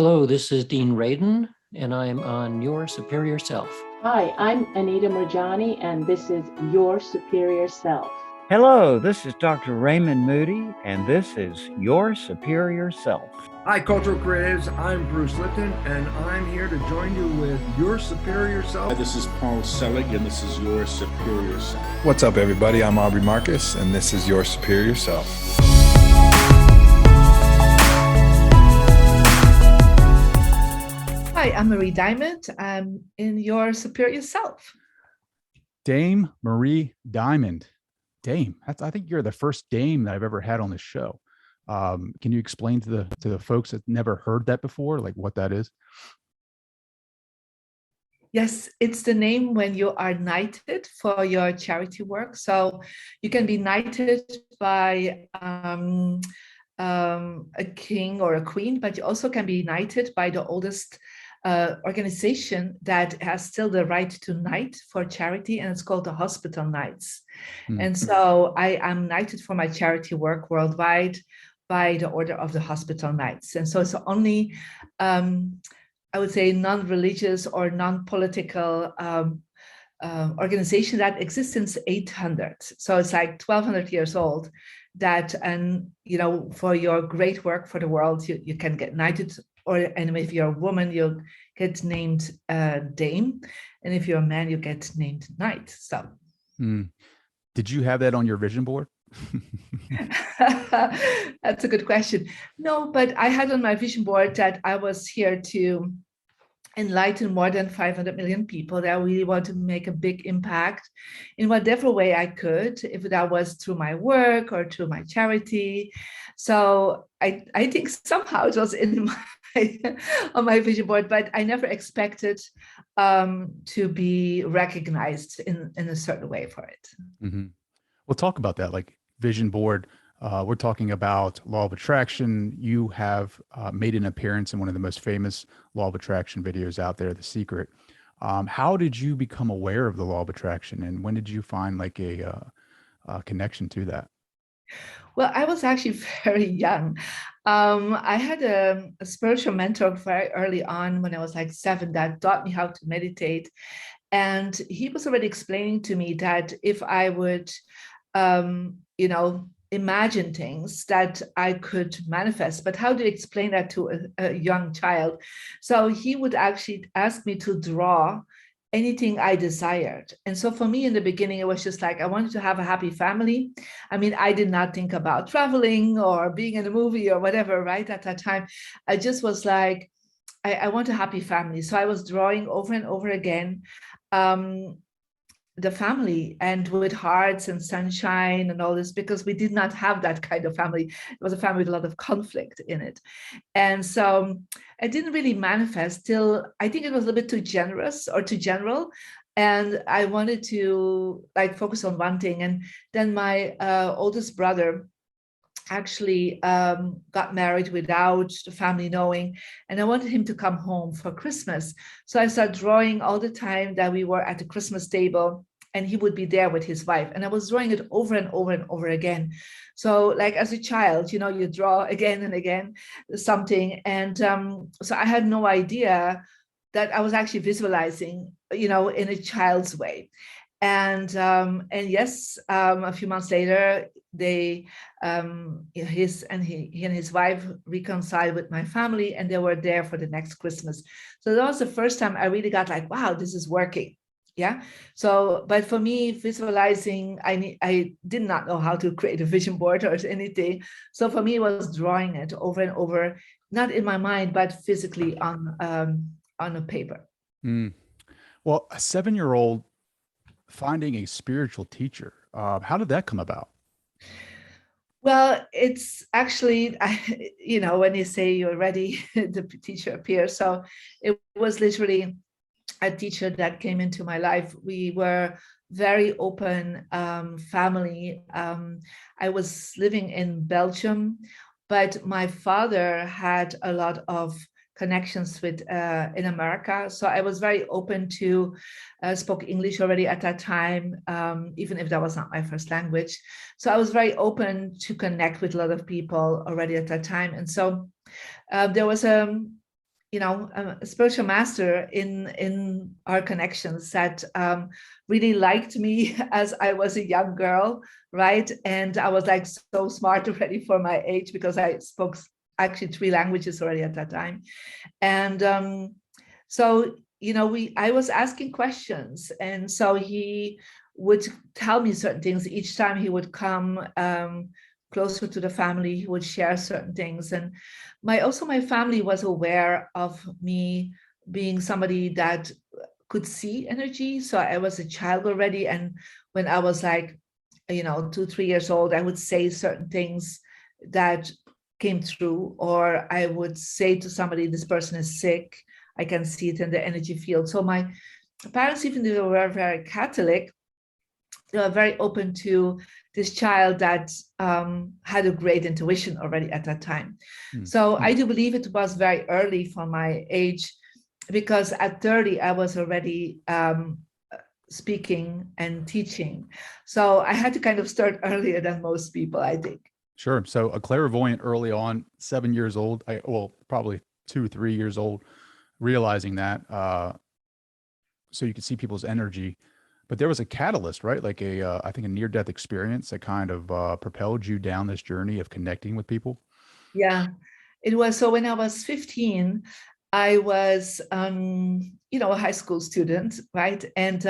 Hello, this is Dean Radin, and I'm on Your Superior Self. Hi, I'm Anita Murjani, and this is Your Superior Self. Hello, this is Dr. Raymond Moody, and this is Your Superior Self. Hi, Cultural Creatives. I'm Bruce Lipton, and I'm here to join you with Your Superior Self. This is Paul Selig, and this is Your Superior Self. What's up, everybody? I'm Aubrey Marcus, and this is Your Superior Self. Hi, I'm Marie Diamond. I'm in Your Superior Self. Dame Marie Diamond. Dame. I think you're the first dame that I've ever had on this show. Can you explain to the folks that never heard that before, like what that is? Yes, it's the name when you are knighted for your charity work. So you can be knighted by a king or a queen, but you also can be knighted by the oldest organization that has still the right to knight for charity, and it's called the Hospital Knights. Mm-hmm. And so I am knighted for my charity work worldwide by the Order of the Hospital Knights. And so it's the only, I would say, non-religious or non-political organization that exists since 800. So it's like 1200 years old that, and for your great work for the world, you can get knighted. And if you're a woman, you'll get named Dame. And if you're a man, you get named Knight. So, Did you have that on your vision board? That's a good question. No, but I had on my vision board that I was here to enlighten more than 500 million people, that I really want to make a big impact in whatever way I could, if that was through my work or through my charity. So I think somehow it was in on my vision board, but I never expected to be recognized in a certain way for it. Mm-hmm. We'll talk about that, like vision board. We're talking about law of attraction. You have made an appearance in one of the most famous law of attraction videos out there, The Secret. How did you become aware of the law of attraction, and when did you find like a connection to that? Well, I was actually very young. I had a spiritual mentor very early on when I was like 7 that taught me how to meditate. And he was already explaining to me that if I would, imagine things that I could manifest, but how do you explain that to a young child? So he would actually ask me to draw anything I desired. And so for me in the beginning, it was just like, I wanted to have a happy family. I mean, I did not think about traveling or being in a movie or whatever, right? At that time, I just was like, I want a happy family. So I was drawing over and over again, the family, and with hearts and sunshine and all this, because we did not have that kind of family. It was a family with a lot of conflict in it. And so it didn't really manifest till, I think it was a little bit too generous or too general. And I wanted to like focus on one thing. And then my oldest brother actually got married without the family knowing, and I wanted him to come home for Christmas. So I started drawing all the time that we were at the Christmas table and he would be there with his wife, and I was drawing it over and over and over again. So like as a child, you draw again and again something, and so I had no idea that I was actually visualizing, in a child's way. And yes, a few months later, he and his wife reconciled with my family, and they were there for the next Christmas. So that was the first time I really got like, wow, this is working. Yeah. So, but for me, visualizing, I did not know how to create a vision board or anything. So for me, it was drawing it over and over, not in my mind, but physically on a paper. Well, a 7-year-old finding a spiritual teacher, how did that come about? Well, it's actually, when you say you're ready, the teacher appears. So it was literally a teacher that came into my life. We were very open family. I was living in Belgium, but my father had a lot of connections with in America. So I was very open to, spoke English already at that time, even if that was not my first language. So I was very open to connect with a lot of people already at that time. And so there was a spiritual master in our connections that really liked me as I was a young girl, right? And I was like so smart already for my age because I spoke actually 3 languages already at that time. And so, I was asking questions. And so he would tell me certain things. Each time he would come closer to the family, he would share certain things. And my family was aware of me being somebody that could see energy. So I was a child already. And when I was like, 2, 3 years old, I would say certain things that came through, or I would say to somebody, this person is sick. I can see it in the energy field. So my parents, even though they were very Catholic, they were very open to this child that had a great intuition already at that time. So I do believe it was very early for my age, because at 30, I was already speaking and teaching. So I had to kind of start earlier than most people, I think. Sure. So a clairvoyant early on, 7 years old, probably 2, 3 years old, realizing that, so you could see people's energy. But there was a catalyst, right? Like I think a near-death experience that kind of propelled you down this journey of connecting with people. Yeah, it was. So when I was 15, I was, a high school student, right? And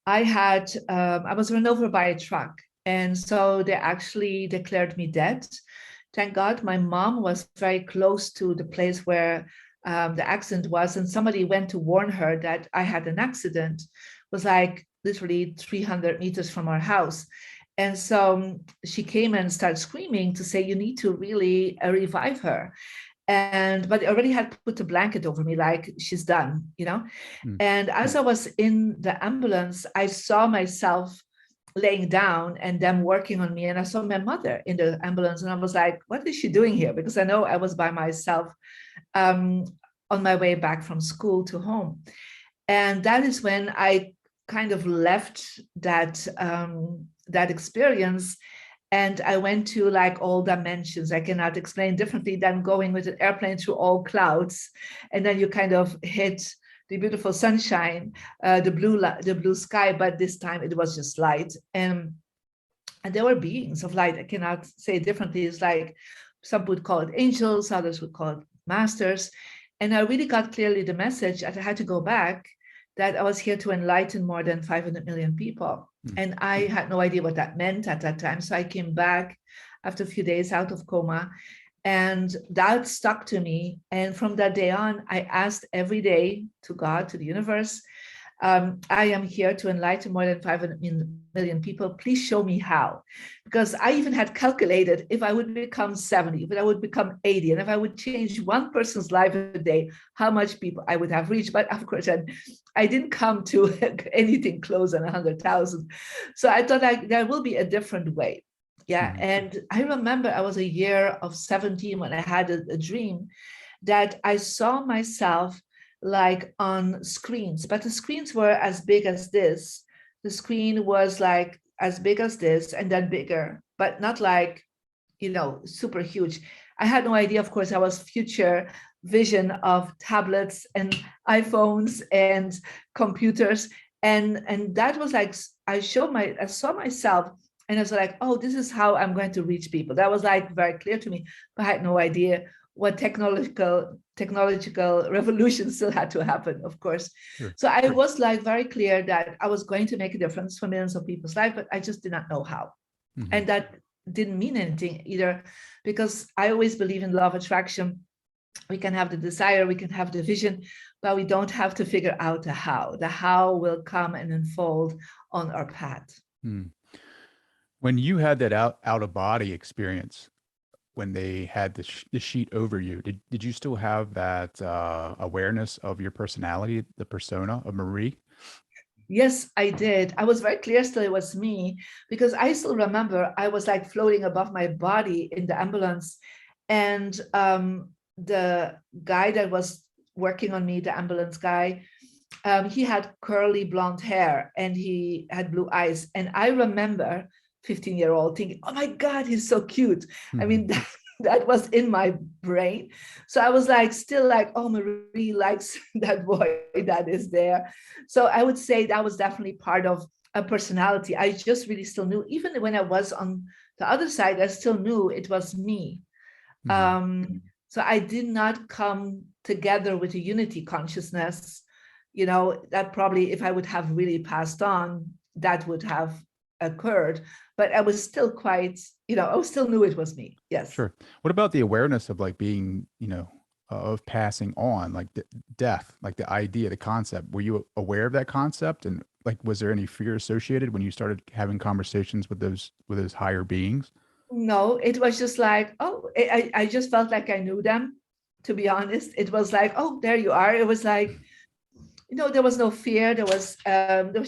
I was run over by a truck. And so they actually declared me dead. Thank God my mom was very close to the place where the accident was, and somebody went to warn her that I had an accident. It was like literally 300 meters from our house. And so she came and started screaming to say, you need to really revive her. But they already had put a blanket over me, like she's done, And as I was in the ambulance, I saw myself laying down and them working on me. And I saw my mother in the ambulance, and I was like, what is she doing here? Because I know I was by myself on my way back from school to home. And that is when I kind of left that experience, and I went to like all dimensions. I cannot explain differently than going with an airplane through all clouds, and then you kind of hit the beautiful sunshine, the blue sky, but this time it was just light. And there were beings of light. I cannot say it differently. It's like some would call it angels, others would call it masters. And I really got clearly the message that I had to go back, that I was here to enlighten more than 500 million people. And I had no idea what that meant at that time. So I came back after a few days out of coma, and that stuck to me. And from that day on, I asked every day to God, to the universe, I am here to enlighten more than 500 million people. Please show me how. Because I even had calculated if I would become 70, if I would become 80, and if I would change one person's life a day, how much people I would have reached. But of course, I didn't come to anything close on 100,000. So I thought there will be a different way. Yeah. And I remember I was a year of 17 when I had a dream that I saw myself like on screens, but the screens were as big as this. The screen was like as big as this and then bigger, but not like, super huge. I had no idea, of course, I was future vision of tablets and iPhones and computers. And that was like, I saw myself, and I was like, oh, this is how I'm going to reach people. That was like very clear to me, but I had no idea what technological revolution still had to happen, of course. Sure. So I was like very clear that I was going to make a difference for millions of people's life, but I just did not know how. And that didn't mean anything either, because I always believe in law of attraction. We can have the desire, we can have the vision, but we don't have to figure out the how. The how will come and unfold on our path. When you had that out of body experience, when they had the sheet over you, did you still have that awareness of your personality, the persona of Marie? Yes, I did. I was very clear still it was me, because I still remember I was like floating above my body in the ambulance, and the guy that was working on me, the ambulance guy, he had curly blonde hair and he had blue eyes. And I remember 15-year-old thinking, oh my God, he's so cute. I mean, that was in my brain. So I was like, still like, oh, Marie likes that boy that is there. So I would say that was definitely part of a personality. I just really still knew, even when I was on the other side, I still knew it was me. So I did not come together with a unity consciousness, that probably if I would have really passed on, that would have occurred. But I was still quite, I still knew it was me. Yes. Sure. What about the awareness of like being, of passing on, like death, like the idea, the concept? Were you aware of that concept? And like, was there any fear associated when you started having conversations with those higher beings? No, it was just like, oh, I just felt like I knew them, to be honest. It was like, oh, there you are. It was like, there was no fear. There was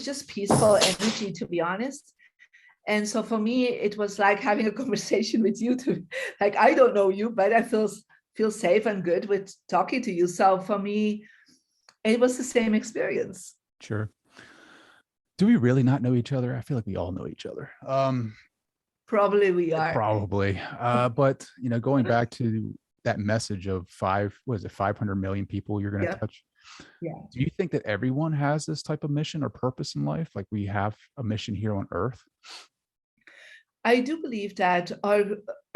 just peaceful energy, to be honest. And so for me, it was like having a conversation with you like, I don't know you, but I feel safe and good with talking to you. So for me, it was the same experience. Sure. Do we really not know each other? I feel like we all know each other. Probably we are. Probably. But, going back to that message of 500 million people you're going to touch. Yeah. Do you think that everyone has this type of mission or purpose in life? Like we have a mission here on Earth? I do believe that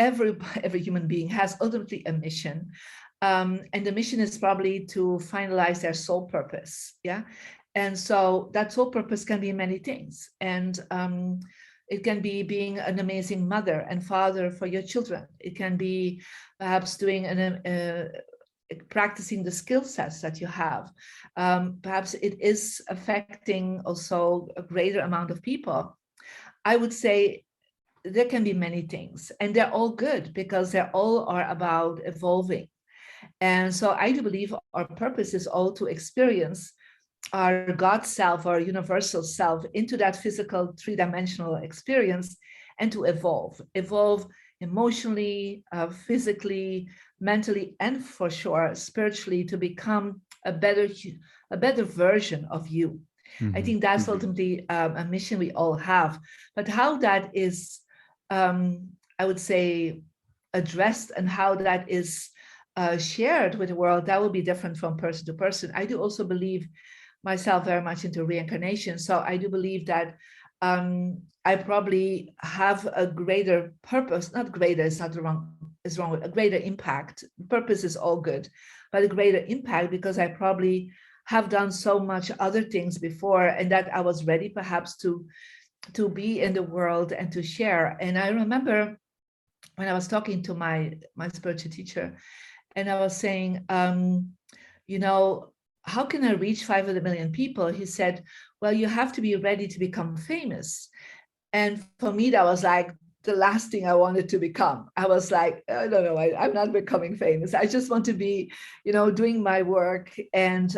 every human being has ultimately a mission. And the mission is probably to finalize their soul purpose. Yeah. And so that soul purpose can be many things. And it can be being an amazing mother and father for your children. It can be perhaps doing practicing the skill sets that you have. Perhaps it is affecting also a greater amount of people. I would say there can be many things, and they're all good because they all are about evolving. And so I do believe our purpose is all to experience our God self, our universal self, into that physical three-dimensional experience, and to evolve emotionally, physically, mentally, and for sure spiritually, to become a better version of you. I think that's ultimately a mission we all have. But how that is, I would say, addressed and how that is shared with the world, that will be different from person to person. I do also believe myself very much into reincarnation. So I do believe that I probably have a greater purpose, not greater, it's wrong, a greater impact. Purpose is all good, but a greater impact because I probably have done so much other things before, and that I was ready perhaps to be in the world and to share. And I remember when I was talking to my spiritual teacher, and I was saying, how can I reach 500 million people? He said, well, you have to be ready to become famous. And for me, that was like the last thing I wanted to become. I was like, I don't know, I'm not becoming famous. I just want to be, doing my work and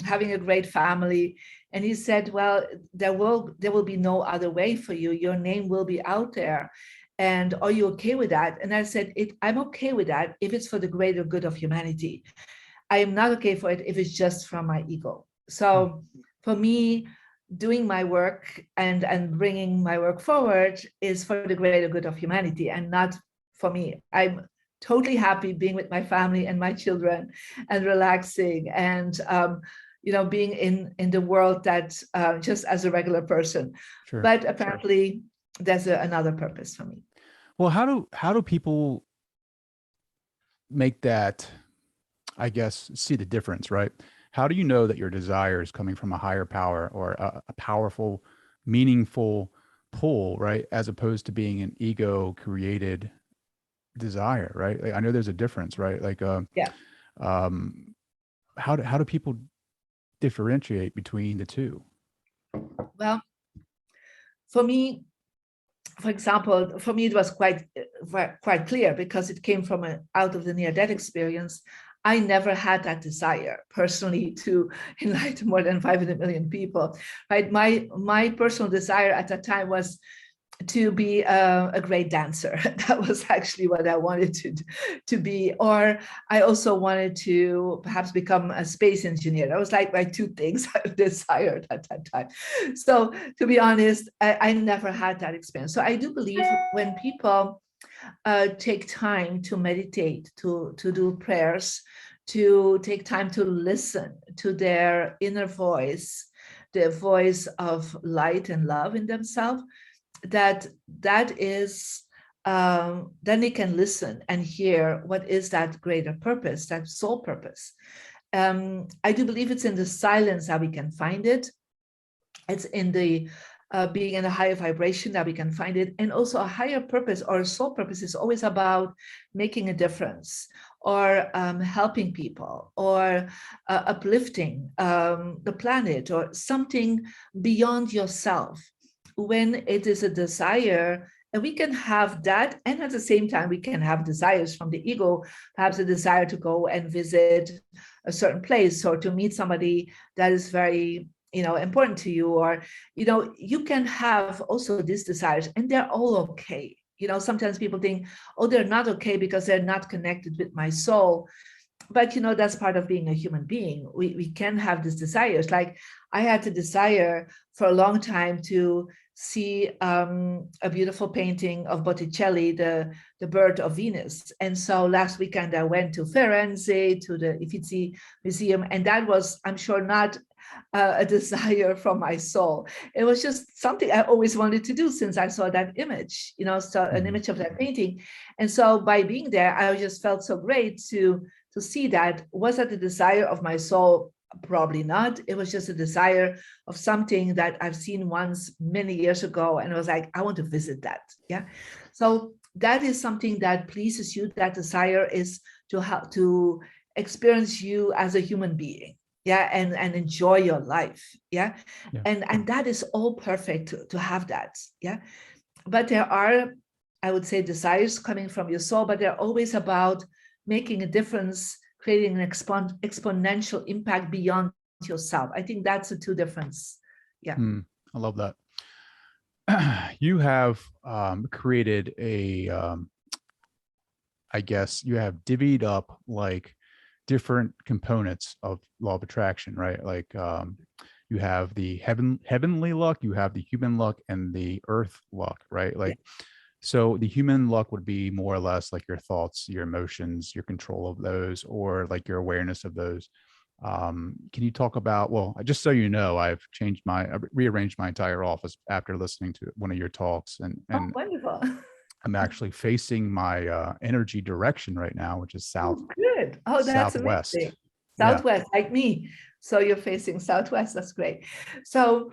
having a great family. And he said, well, there will be no other way for you. Your name will be out there. And are you okay with that? And I said, I'm okay with that if it's for the greater good of humanity. I am not okay for it if it's just from my ego. So for me, doing my work and bringing my work forward is for the greater good of humanity and not for me. I'm totally happy being with my family and my children and relaxing and being in the world that just as a regular person. Sure, but apparently there's another purpose for me. Well, how do people make that, I guess, see the difference, right? How do you know that your desire is coming from a higher power or a powerful, meaningful pull, right? As opposed to being an ego created desire, right? Like, I know there's a difference, right? Like, how do people differentiate between the two? Well, for me, for example, for me, it was quite clear because it came from out of the near-death experience. I never had that desire personally to enlighten more than 500 million people, right? My personal desire at that time was to be a great dancer. That was actually what I wanted to be. Or I also wanted to perhaps become a space engineer. That was like my two things I desired at that time. So to be honest, I never had that experience. So I do believe when people take time to meditate, to do prayers, to take time to listen to their inner voice, the voice of light and love in themselves, that is, then they can listen and hear what is that greater purpose, that soul purpose. I do believe it's in the silence that we can find it. It's in the being in a higher vibration that we can find it. And also a higher purpose or a soul purpose is always about making a difference, or helping people, or uplifting the planet, or something beyond yourself. When it is a desire, and we can have that, and at the same time, we can have desires from the ego, perhaps a desire to go and visit a certain place, or to meet somebody that is very, important to you, or, you can have also these desires, and they're all okay. Sometimes people think, oh, they're not okay because they're not connected with my soul. But, that's part of being a human being. We can have these desires. Like I had the desire for a long time to see a beautiful painting of Botticelli, the Bird of Venus. And so last weekend I went to Firenze, to the Uffizi Museum, and that was, I'm sure, not a desire from my soul. It was just something I always wanted to do since I saw that image, so an image of that painting. And so by being there, I just felt so great to see that. Was that the desire of my soul? Probably not. It was just a desire of something that I've seen once many years ago, and it was like, I want to visit that. Yeah. So that is something that pleases you. That desire is to experience you as a human being. Yeah, and enjoy your life. Yeah. And that is all perfect to have that. Yeah. But there are, I would say, desires coming from your soul, but they're always about making a difference, creating an exponential impact beyond yourself. I think that's the two difference. Yeah. I love that. You have created I guess you have divvied up like different components of law of attraction, right? Like you have the heavenly luck, you have the human luck, and the earth luck, right? Like, so the human luck would be more or less like your thoughts, your emotions, your control of those, or like your awareness of those. Can you talk about, well, just so you know, I've rearranged my entire office after listening to one of your talks, and Oh, wonderful. I'm actually facing my energy direction right now, which is south. Oh, good. Oh, that's southwest. Amazing. Southwest, like me. So you're facing southwest. That's great. So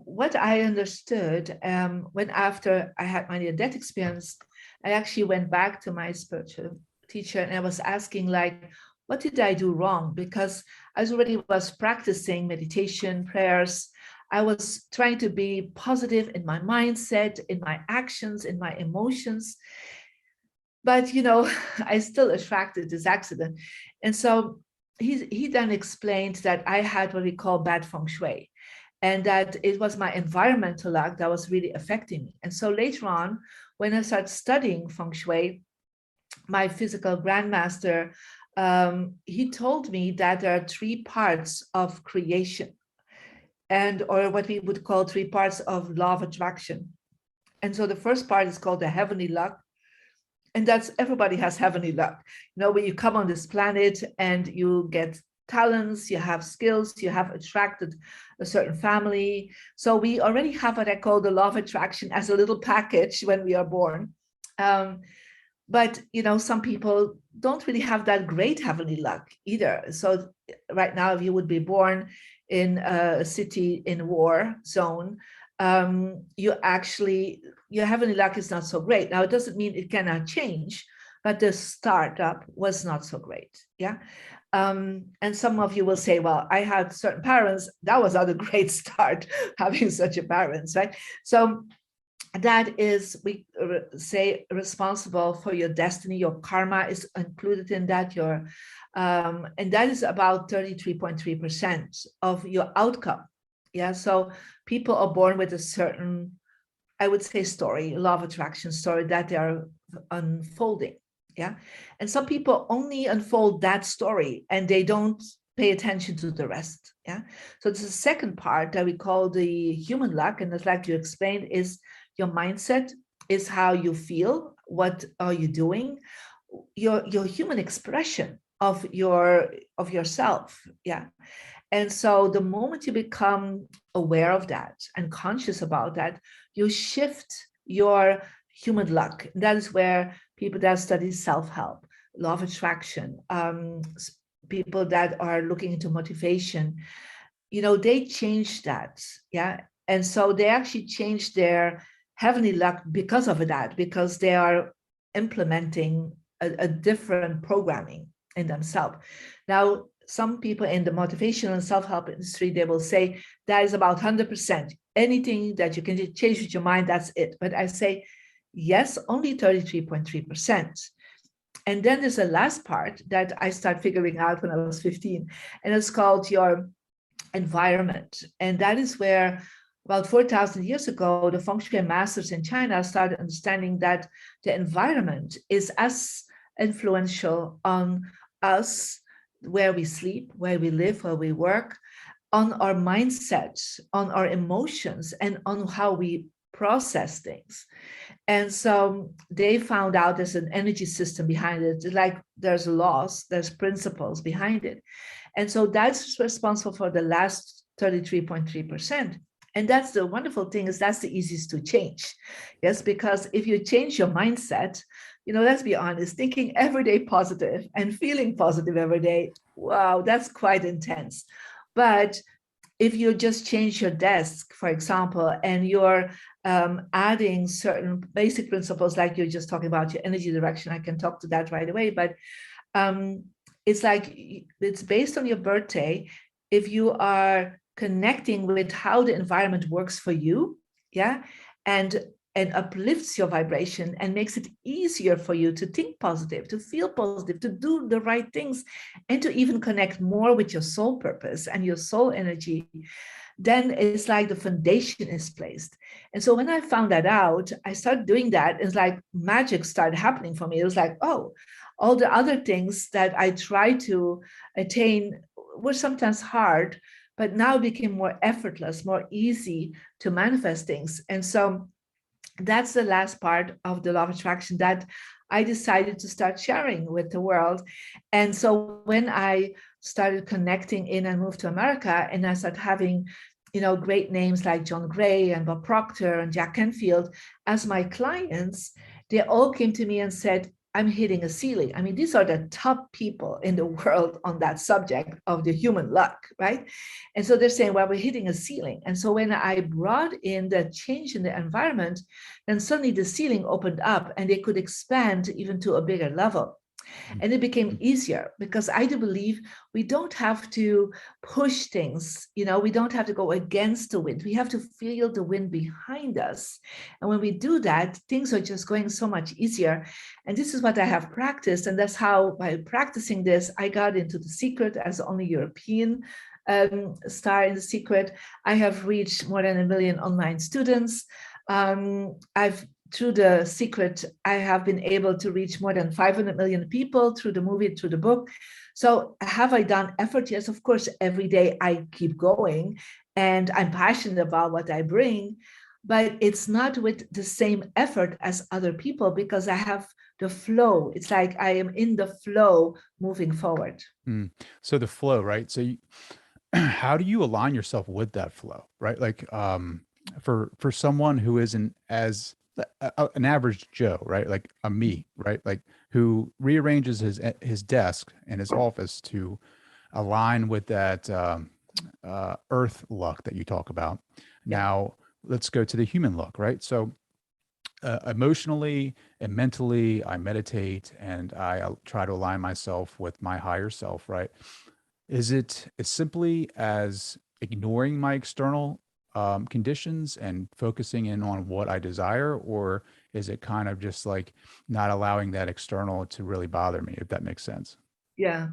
what I understood when after I had my near-death experience, I actually went back to my spiritual teacher and I was asking, like, what did I do wrong? Because I already was practicing meditation, prayers. I was trying to be positive in my mindset, in my actions, in my emotions. But, I still attracted this accident. And so he then explained that I had what we call bad Feng Shui, and that it was my environmental luck that was really affecting me. And so later on, when I started studying Feng Shui, my physical grandmaster, he told me that there are 3 parts of creation, or what we would call 3 parts of law of attraction. And so the first part is called the heavenly luck. And that's, everybody has heavenly luck. When you come on this planet and you get talents, you have skills, you have attracted a certain family. So we already have what I call the law of attraction as a little package when we are born. But, some people don't really have that great heavenly luck either. So right now, if you would be born in a city in war zone, your heavenly luck is not so great. Now, it doesn't mean it cannot change, but the startup was not so great. Yeah. And some of you will say, well, I had certain parents. That was not a great start, having such a parents, right? So that is, we say, responsible for your destiny. Your karma is included in that. And that is about 33.3% of your outcome. Yeah. So people are born with a certain, I would say, story, law of attraction story that they are unfolding. Yeah. And some people only unfold that story and they don't pay attention to the rest. Yeah. So this is the second part that we call the human luck. And as like you explained, is your mindset, is how you feel, what are you doing, your human expression of yourself. Yeah. And so the moment you become aware of that and conscious about that, you shift your human luck. That is where people that study self-help, law of attraction, people that are looking into motivation, they change that. Yeah. And so they actually change their heavenly luck because of that, because they are implementing a different programming in themselves. Now, some people in the motivational and self-help industry, they will say that is about 100%. Anything that you can change with your mind, that's it. But I say, yes, only 33.3%. And then there's a last part that I started figuring out when I was 15, and it's called your environment. And that is where about 4,000 years ago, the Feng Shui masters in China started understanding that the environment is as influential on us, where we sleep, where we live, where we work, on our mindsets, on our emotions, and on how we process things. And so they found out there's an energy system behind it, like there's laws, there's principles behind it. And so that's responsible for the last 33.3%. And that's the wonderful thing, is that's the easiest to change. Yes, because if you change your mindset, let's be honest, thinking every day positive and feeling positive every day, wow, that's quite intense. But if you just change your desk, for example, and you're adding certain basic principles, like you're just talking about your energy direction, I can talk to that right away, but it's like, it's based on your birthday. If you are connecting with how the environment works for you, yeah, and uplifts your vibration and makes it easier for you to think positive, to feel positive, to do the right things, and to even connect more with your soul purpose and your soul energy, then it's like the foundation is placed. And so when I found that out, I started doing that. It's like magic started happening for me. It was like, oh, all the other things that I tried to attain were sometimes hard, but now it became more effortless, more easy to manifest things. And so that's the last part of the law of attraction that I decided to start sharing with the world. And so when I started connecting in and moved to America, and I started having, great names like John Gray and Bob Proctor and Jack Canfield as my clients, they all came to me and said, I'm hitting a ceiling. I mean, these are the top people in the world on that subject of the human luck, right? And so they're saying, well, we're hitting a ceiling. And so when I brought in the change in the environment, then suddenly the ceiling opened up and they could expand even to a bigger level. And it became easier, because I do believe we don't have to push things, we don't have to go against the wind. We have to feel the wind behind us. And when we do that, things are just going so much easier. And this is what I have practiced. And that's how, by practicing this, I got into The Secret as the only European star in The Secret. I have reached more than 1 million online students. Through The Secret, I have been able to reach more than 500 million people through the movie, through the book. So have I done effort? Yes, of course, every day I keep going and I'm passionate about what I bring, but it's not with the same effort as other people, because I have the flow. It's like I am in the flow moving forward. So the flow, right? So how do you align yourself with that flow, right? Like for someone who isn't as an average Joe, right? Like a me, right? Like who rearranges his desk and his office to align with that earth luck that you talk about. Now let's go to the human luck, right? So emotionally and mentally, I meditate and I try to align myself with my higher self, right? Is it as simply as ignoring my external conditions and focusing in on what I desire, or is it kind of just like not allowing that external to really bother me, if that makes sense? Yeah.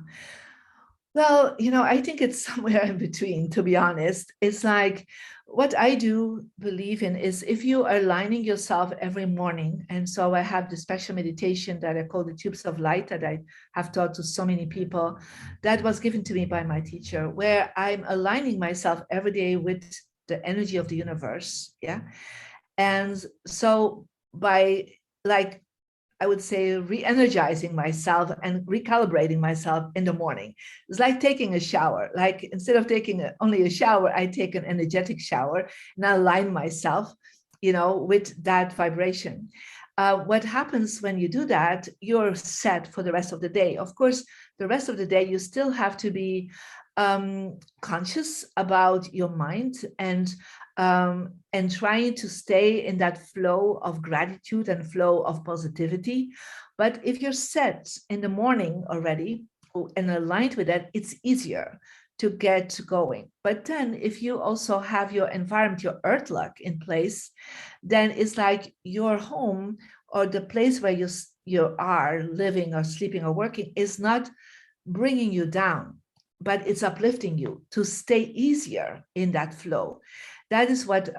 Well, I think it's somewhere in between, to be honest. It's like, what I do believe in is, if you are aligning yourself every morning, and so I have the special meditation that I call the tubes of light that I have taught to so many people, that was given to me by my teacher, where I'm aligning myself every day with the energy of the universe. Yeah. And so by, like, I would say, re-energizing myself and recalibrating myself in the morning. It's like taking a shower. Like, instead of taking only a shower, I take an energetic shower and I align myself, with that vibration. What happens when you do that, you're set for the rest of the day. Of course, the rest of the day, you still have to be conscious about your mind and trying to stay in that flow of gratitude and flow of positivity. But if you're set in the morning already and aligned with that, it's easier to get going. But then if you also have your environment, your earth luck in place, then it's like your home or the place where you are living or sleeping or working is not bringing you down, but it's uplifting you to stay easier in that flow. That is what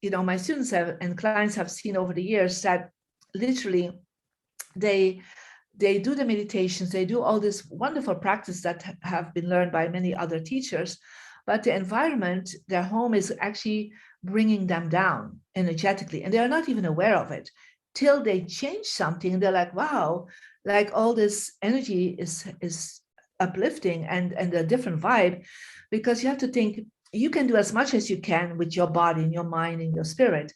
my students and clients have seen over the years, that literally they do the meditations, they do all this wonderful practice that have been learned by many other teachers, but the environment, their home, is actually bringing them down energetically, and they're not even aware of it till they change something. They're like, wow, like all this energy is uplifting and a different vibe, because you have to think, you can do as much as you can with your body and your mind and your spirit,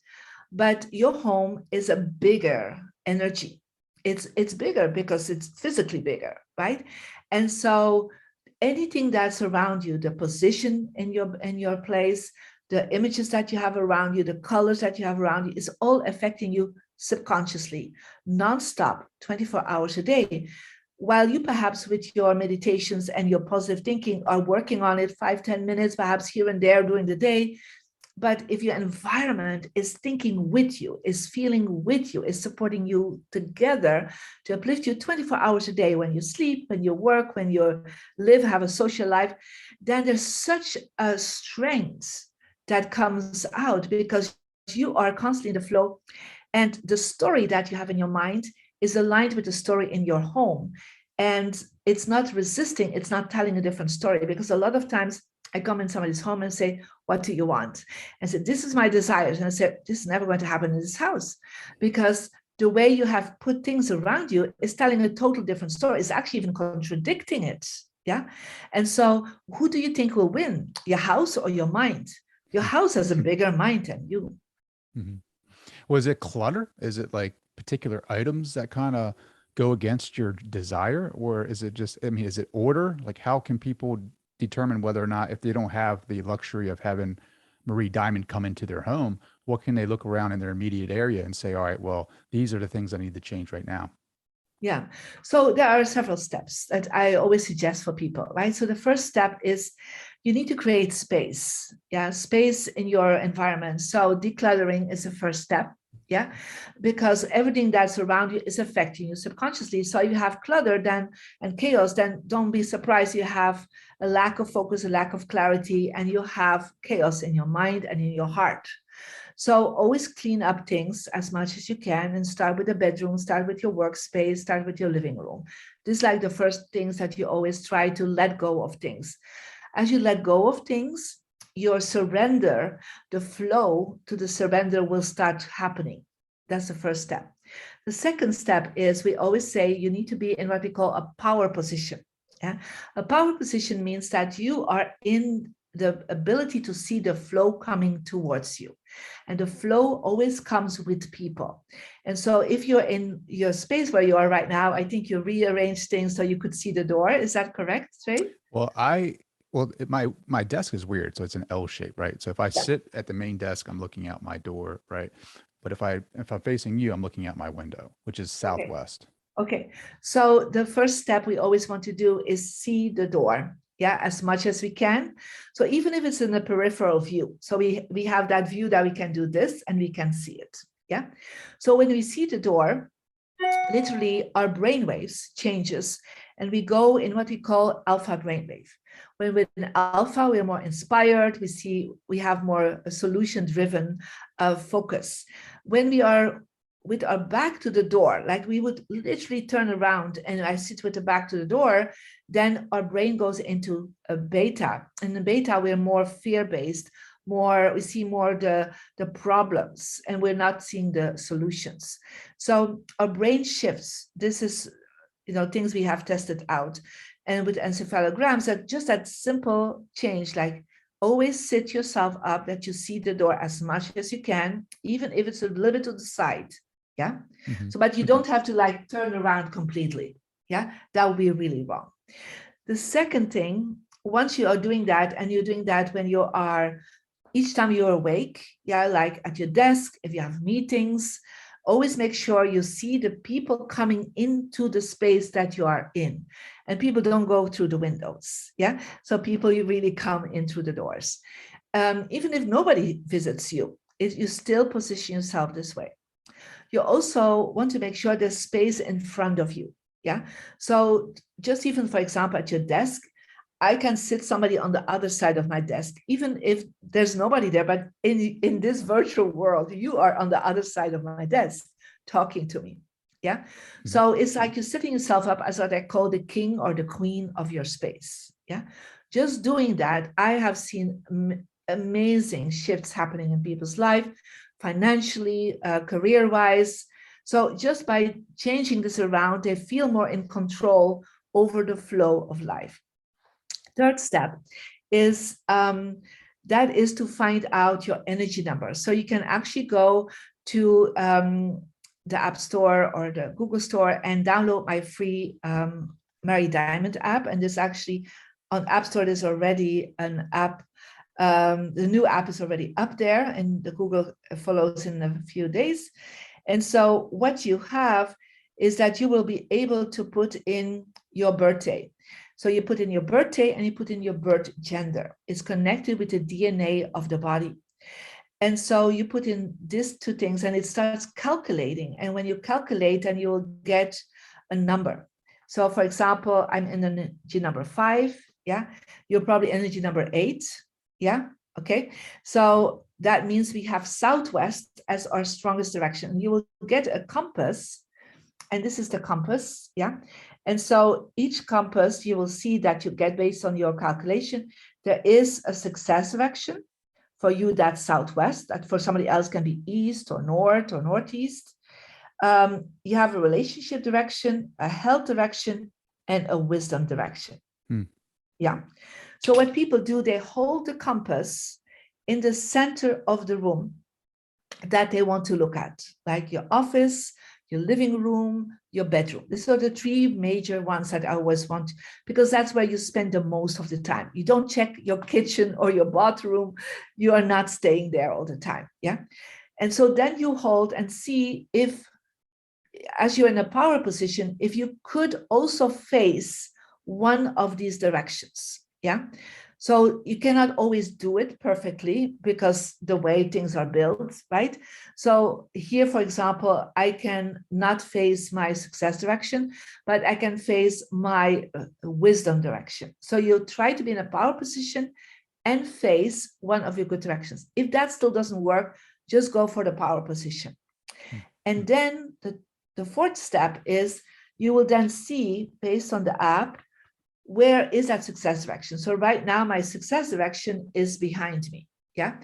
but your home is a bigger energy. It's bigger because it's physically bigger, right? And so anything that's around you, the position in your place, the images that you have around you, the colors that you have around you, is all affecting you subconsciously, nonstop, 24 hours a day. While you perhaps with your meditations and your positive thinking are working on it 5-10 minutes, perhaps here and there during the day. But if your environment is thinking with you, is feeling with you, is supporting you together to uplift you 24 hours a day, when you sleep, when you work, when you live, have a social life, then there's such a strength that comes out, because you are constantly in the flow. And the story that you have in your mind is aligned with the story in your home. And it's not resisting, it's not telling a different story. Because a lot of times I come in somebody's home and say, what do you want? And I said, this is my desires. And I said, this is never going to happen in this house, because the way you have put things around you is telling a total different story. It's actually even contradicting it. Yeah. And so who do you think will win, your house or your mind? Your house has a bigger mind than you. Mm-hmm. Was it clutter? Is it like particular items that kind of go against your desire? Or is it just, is it order? Like, how can people determine whether or not, if they don't have the luxury of having Marie Diamond come into their home, what can they look around in their immediate area and say, all right, well, these are the things I need to change right now? Yeah. So there are several steps that I always suggest for people, right? So the first step is you need to create space. Yeah. Space in your environment. So decluttering is the first step. Yeah. Because everything that's around you is affecting you subconsciously. So if you have clutter and chaos, then don't be surprised you have a lack of focus, a lack of clarity, and you have chaos in your mind and in your heart. So always clean up things as much as you can, and start with the bedroom, start with your workspace, start with your living room. This is like the first things that you always try to let go of things. As you let go of things, your surrender, the flow to the surrender will start happening. That's the first step. The second step is, we always say you need to be in what we call a power position. Yeah? A power position means that you are in the ability to see the flow coming towards you. And the flow always comes with people. And so if you're in your space where you are right now, I think you rearrange things so you could see the door. Is that correct, Trey? Well, my desk is weird. So it's an L shape, right? So if I sit at the main desk, I'm looking out my door, right? But if I'm facing you, I'm looking out my window, which is southwest. Okay. So the first step we always want to do is see the door. Yeah, as much as we can. So even if it's in the peripheral view, so we have that view that we can do this and we can see it. Yeah. So when we see the door, literally our brainwaves changes and we go in what we call alpha brainwave. When we're in alpha, we're more inspired. We have more solution-driven focus. When we are with our back to the door, like we would literally turn around and I sit with the back to the door, then our brain goes into a beta. And in beta, we're more fear-based, we see more the problems, and we're not seeing the solutions. So our brain shifts. This is, things we have tested out. And with encephalograms, that just that simple change, like always sit yourself up that you see the door as much as you can, even if it's a little bit to the side. Yeah. Mhm. So, but you don't have to like turn around completely. Yeah. That would be really wrong. The second thing, once you are doing that, and you're doing that when you are, each time you're awake, yeah, like at your desk, if you have meetings, always make sure you see the people coming into the space that you are in. And people don't go through the windows, yeah? So people, you really come in through the doors. Even if nobody visits you, you still position yourself this way. You also want to make sure there's space in front of you, yeah? So just even, for example, at your desk, I can sit somebody on the other side of my desk, even if there's nobody there, but in this virtual world, you are on the other side of my desk talking to me. Yeah. Mm-hmm. So it's like you're setting yourself up as what I call the king or the queen of your space. Yeah. Just doing that, I have seen amazing shifts happening in people's life, financially, career-wise. So just by changing this around, they feel more in control over the flow of life. Third step is that is to find out your energy number. So you can actually go to the App Store or the Google Store and download my free Mary Diamond app. And this actually on App Store, there's already an app. The new app is already up there, and the Google follows in a few days. And so what you have is that you will be able to put in your birthday. So you put in your birthday and you put in your birth gender. It's connected with the DNA of the body. And so you put in these two things and it starts calculating. And when you calculate, then you'll get a number. So for example, I'm in energy number 5. Yeah. You're probably energy number 8. Yeah. Okay. So that means we have southwest as our strongest direction. You will get a compass. And this is the compass. Yeah. And so each compass, you will see that you get based on your calculation, there is a success direction. For you, that's southwest. That for somebody else can be east or north or northeast. You have a relationship direction, a health direction, and a wisdom direction. Yeah. So what people do, they hold the compass in the center of the room that they want to look at, like your office, your living room, your bedroom. These are the 3 major ones that I always want, because that's where you spend the most of the time. You don't check your kitchen or your bathroom. You are not staying there all the time. Yeah. And so then you hold and see if, as you're in a power position, if you could also face one of these directions. Yeah. So you cannot always do it perfectly because the way things are built, right? So here, for example, I can not face my success direction, but I can face my wisdom direction. So you try to be in a power position and face one of your good directions. If that still doesn't work, just go for the power position. And then the fourth step is you will then see, based on the app, where is that success direction? So right now, my success direction is behind me. Yeah.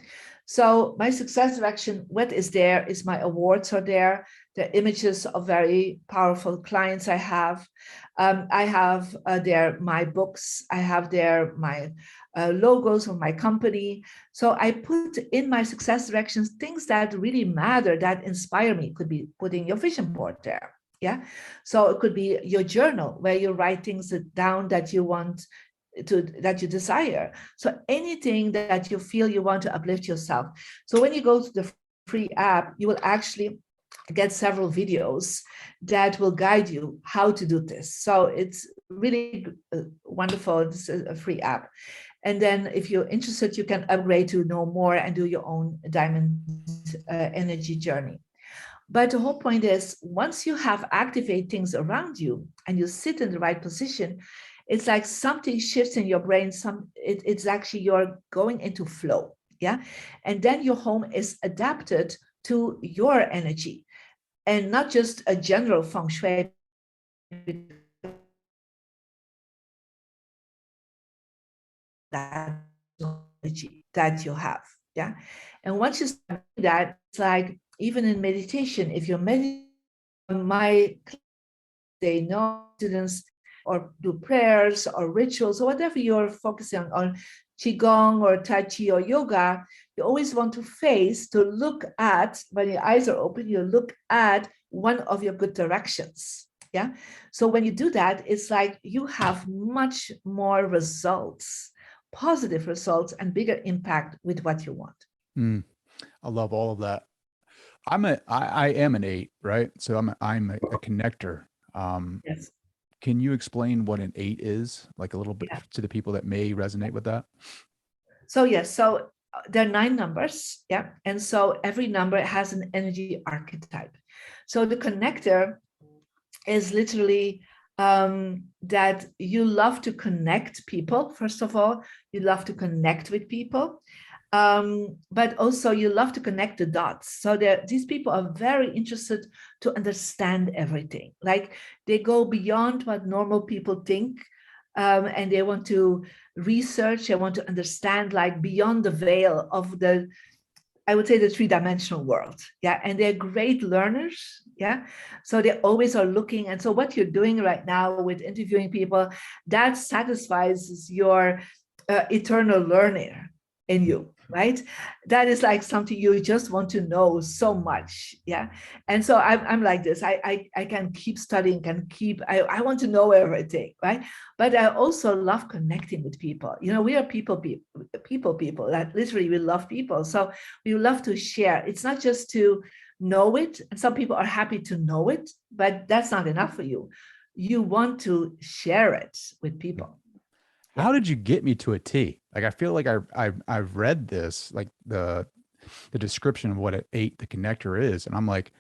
So my success direction, what is there is my awards are there, the images of very powerful clients I have. I have there my books. I have there my logos of my company. So I put in my success directions things that really matter, that inspire me. Could be putting your vision board there. Yeah. So it could be your journal where you write things down that you want to, that you desire. So anything that you feel you want to uplift yourself. So when you go to the free app, you will actually get several videos that will guide you how to do this. So it's really wonderful. It's a free app. And then if you're interested, you can upgrade to know more and do your own diamond energy journey. But the whole point is, once you have activated things around you and you sit in the right position, it's like something shifts in your brain. It's actually you're going into flow. Yeah. And then your home is adapted to your energy and not just a general Feng Shui. That energy that you have. Yeah. And once you start doing that, it's like even in meditation, if you're meditating, my they know students or do prayers or rituals or whatever you're focusing on qigong or tai chi or yoga, you always want to look at, when your eyes are open, you look at one of your good directions. Yeah. So when you do that, it's like you have much more results, positive results, and bigger impact with what you want. I love all of that. I am an 8, right? So I'm a connector. Yes. Can you explain what an 8 is, like a little bit, Yeah. to the people that may resonate with that? So yes, so there are 9 numbers, yeah, and so every number has an energy archetype. So the connector is literally that you love to connect people. First of all, you love to connect with people, but also you love to connect the dots. So these people are very interested to understand everything. Like they go beyond what normal people think, and they want to research, they want to understand, like beyond the veil of the, I would say, the 3-dimensional world. Yeah. And they're great learners. Yeah. So they always are looking. And so what you're doing right now with interviewing people, that satisfies your eternal learner in you, right? That is like something you just want to know so much. Yeah. And so I'm like this. I can keep studying, I want to know everything, right? But I also love connecting with people. You know, we are people that literally we love people. So we love to share. It's not just to know it. And some people are happy to know it, but that's not enough for you. You want to share it with people. How did you get me to a T? Like, I feel like I've read this, like the description of what an 8, the connector is. And I'm like,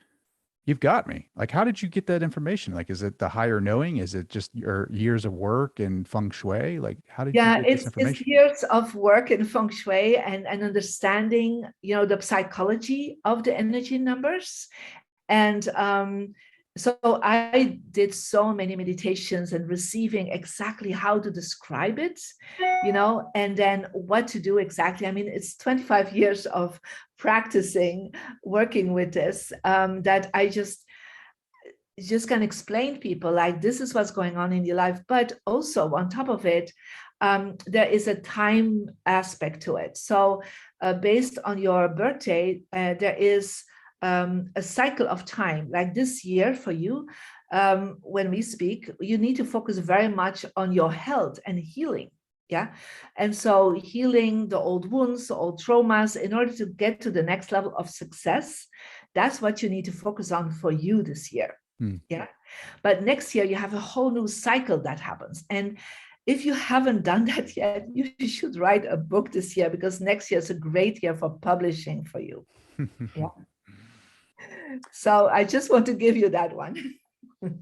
you've got me. Like, how did you get that information? Like, is it the higher knowing? Is it just your years of work in Feng Shui? Like, how did you get this information? It's years of work in Feng Shui and understanding, you know, the psychology of the energy numbers. And so I did so many meditations and receiving exactly how to describe it, you know, and then what to do exactly. I mean, it's 25 years of practicing, working with this, that I just can explain to people, like, this is what's going on in your life. But also on top of it, there is a time aspect to it. So based on your birthday, there is a cycle of time. Like this year for you, when we speak, you need to focus very much on your health and healing. Yeah. And so healing the old wounds, the old traumas, in order to get to the next level of success, that's what you need to focus on for you this year. Yeah. But next year you have a whole new cycle that happens. And if you haven't done that yet, you should write a book this year, because next year is a great year for publishing for you. Yeah. So I just want to give you that one.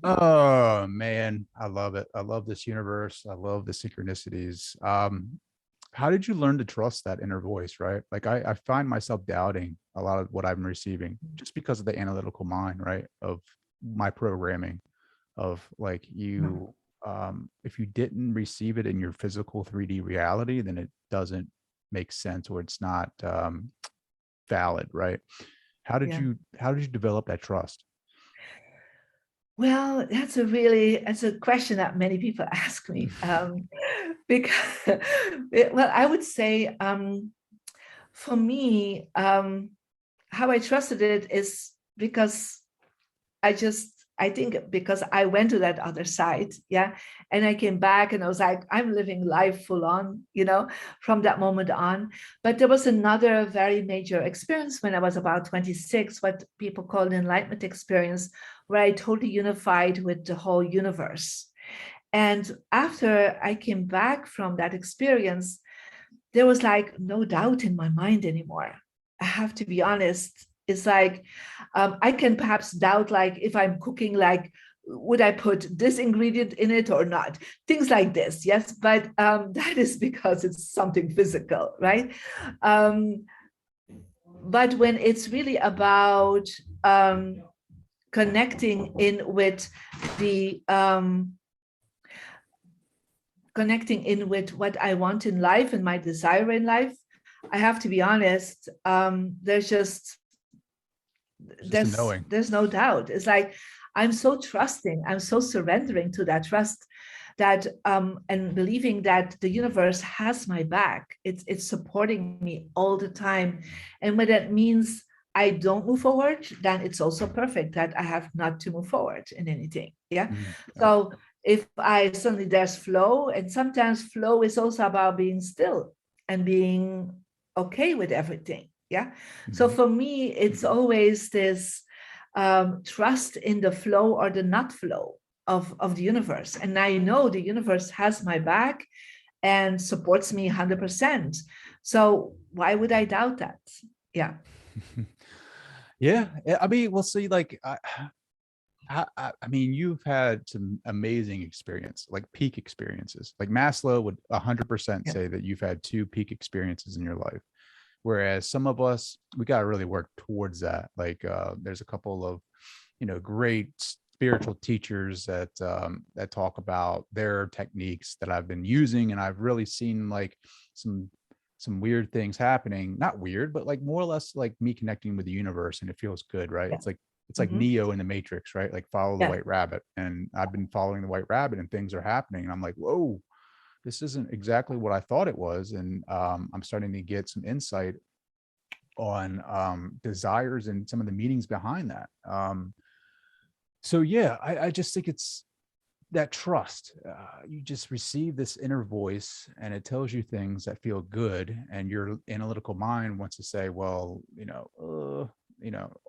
Oh man, I love it. I love this universe. I love the synchronicities. How did you learn to trust that inner voice, right? Like I find myself doubting a lot of what I'm receiving just because of the analytical mind, right? Of my programming of like you, if you didn't receive it in your physical 3D reality, then it doesn't make sense, or it's not valid, right? How did you develop that trust? Well, that's a question that many people ask me, because, well, I would say, for me, how I trusted it is because I think because I went to that other side, yeah, and I came back and I was like, I'm living life full on, you know, from that moment on. But there was another very major experience when I was about 26, what people call an enlightenment experience, where I totally unified with the whole universe. And after I came back from that experience, there was like no doubt in my mind anymore. I have to be honest. It's like, I can perhaps doubt, like, if I'm cooking, like, would I put this ingredient in it or not? Things like this, yes. But that is because it's something physical, right? But when it's really about connecting in with what I want in life and my desire in life, I have to be honest, there's just a knowing. there's no doubt. It's like I'm so trusting, I'm so surrendering to that trust, that and believing that the universe has my back. It's supporting me all the time. And when that means I don't move forward, then it's also perfect that I have not to move forward in anything. Yeah. So if I suddenly there's flow, and sometimes flow is also about being still and being okay with everything. Yeah. So for me, it's always this trust in the flow or the not flow of the universe. And I know the universe has my back and supports me 100%. So why would I doubt that? Yeah. Yeah. I mean, we'll see. Like, I mean, you've had some amazing experience, like peak experiences. Like Maslow would 100% say that you've had 2 peak experiences in your life. Whereas some of us, we got to really work towards that. Like there's a couple of, great spiritual teachers that that talk about their techniques that I've been using, and I've really seen like some weird things happening. Not weird, but like more or less like me connecting with the universe, and it feels good, right? It's like Neo in the Matrix, right? Like follow the white rabbit, and I've been following the white rabbit, and things are happening, and I'm like, whoa, this isn't exactly what I thought it was. And I'm starting to get some insight on desires and some of the meanings behind that. So yeah, I just think it's that trust. You just receive this inner voice, and it tells you things that feel good, and your analytical mind wants to say, well,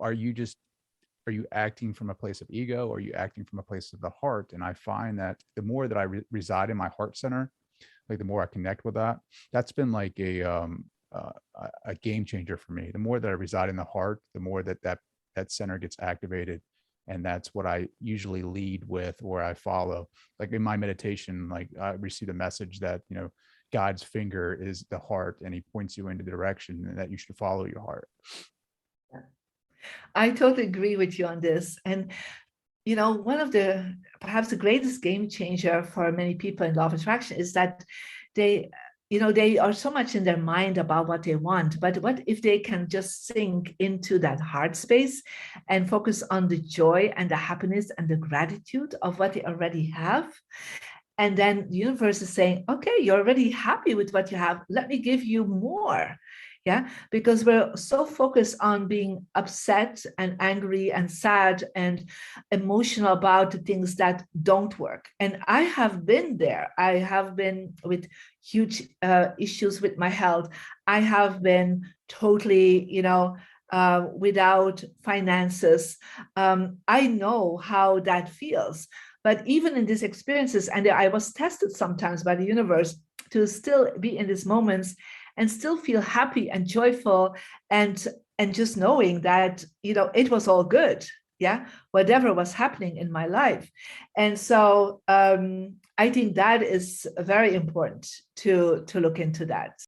are you acting from a place of ego, or are you acting from a place of the heart? And I find that the more that I reside in my heart center, like the more I connect with that, that's been like a game changer for me. The more that I reside in the heart, the more that center gets activated. And that's what I usually lead with, or I follow. Like in my meditation, like I received a message that, God's finger is the heart, and he points you in the direction, and that you should follow your heart. I totally agree with you on this. And one of the perhaps the greatest game changer for many people in law of attraction is that they are so much in their mind about what they want, but what if they can just sink into that heart space and focus on the joy and the happiness and the gratitude of what they already have? And then the universe is saying, okay, you're already happy with what you have. Let me give you more. Yeah, because we're so focused on being upset and angry and sad and emotional about the things that don't work. And I have been there. I have been with huge issues with my health. I have been totally, without finances. I know how that feels. But even in these experiences, and I was tested sometimes by the universe to still be in these moments and still feel happy and joyful, and just knowing that it was all good, whatever was happening in my life. And so I think that is very important to look into that.